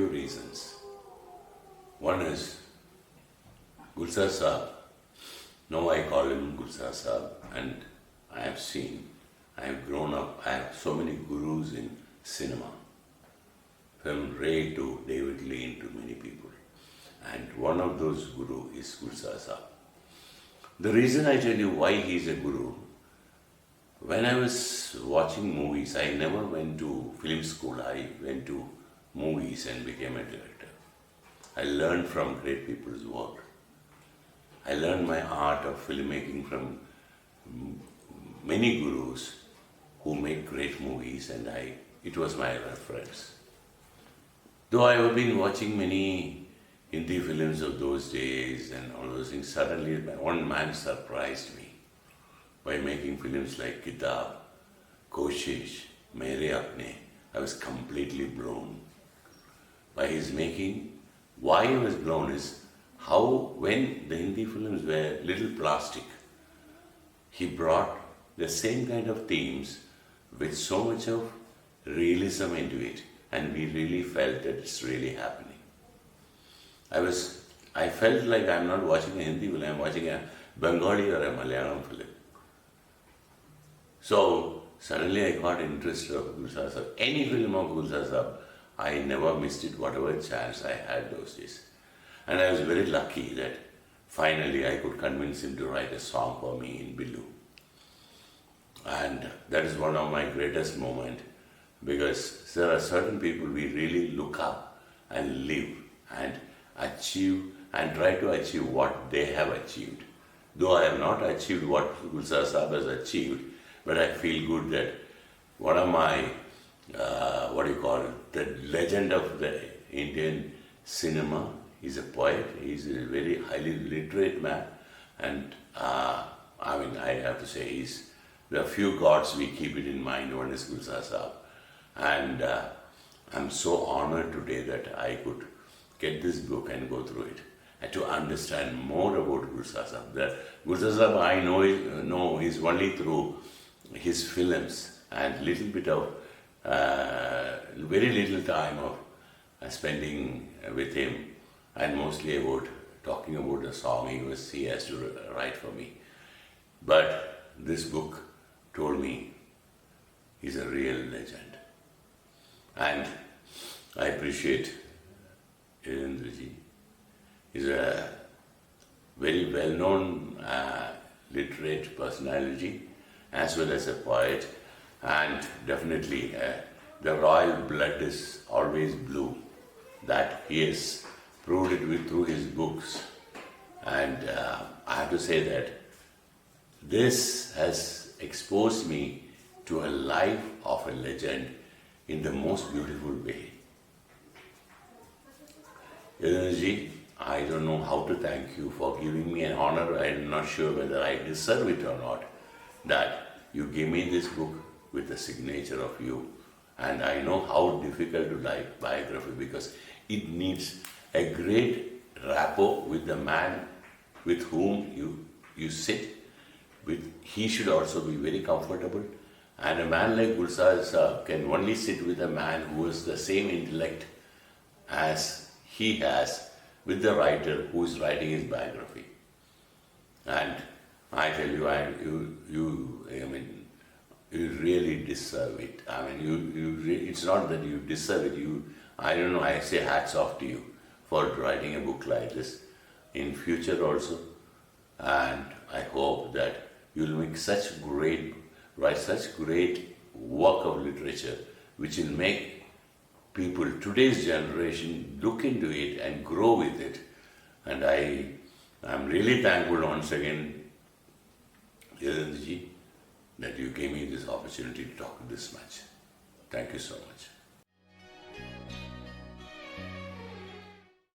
few reasons. One is Gulzar Saab. Now I call him Gulzar Saab, and I have seen, I have grown up, I have so many gurus in cinema, from Ray to David Lean to many people. And one of those guru is Gulzar Saab. The reason I tell you why he is a guru, when I was watching movies, I never went to film school. I went to movies and became a director. I learned from great people's work. I learned my art of filmmaking from many gurus who make great movies, and it was my reference. Though I have been watching many Hindi films of those days and all those things, suddenly one man surprised me by making films like Kitab, Koshish, Mere Apne. I was completely blown by his making. Why I was blown is how, when the Hindi films were little plastic, he brought the same kind of themes with so much of realism into it, and we really felt that it's really happening. I felt like I'm not watching a Hindi film, I'm watching a Bengali or a Malayalam film. So suddenly I got interested of Gulzar Saab. Any film of Gulzar Saab, I never missed it, whatever chance I had those days. And I was very lucky that finally I could convince him to write a song for me in Billu. And that is one of my greatest moments, because there are certain people we really look up and live and achieve and try to achieve what they have achieved. Though I have not achieved what Gulzar Saab has achieved, but I feel good that one of my, the legend of the Indian cinema, he's a poet, he's a very highly literate man, and I have to say, there are few gods we keep it in mind. One is Gulzar Saab. And I'm so honored today that I could get this book and go through it, and to understand more about Gulzar Saab. Gulzar Saab I know is only through his films and little bit of, very little time of spending with him, and mostly about talking about the song he has to write for me. But this book told me he's a real legend. And I appreciate Irendraji. He's a very well-known literate personality as well as a poet, and definitely the royal blood is always blue. That he has proved it through his books. And I have to say that this has exposed me to a life of a legend in the most beautiful way. Irendraji, I don't know how to thank you for giving me an honor. I'm not sure whether I deserve it or not, that you gave me this book with the signature of you. And I know how difficult to write biography, because it needs a great rapport with the man with whom you sit. He should also be very comfortable. And a man like Gulzar Saab can only sit with a man who has the same intellect as he has with the writer who is writing his biography. And I tell you, you really deserve it. It's not that you deserve it. I say hats off to you for writing a book like this in future also. And I hope that you'll write such great work of literature which will make people, today's generation, look into it and grow with it. And I'm really thankful once again, Irendraji, that you gave me this opportunity to talk this much. Thank you so much.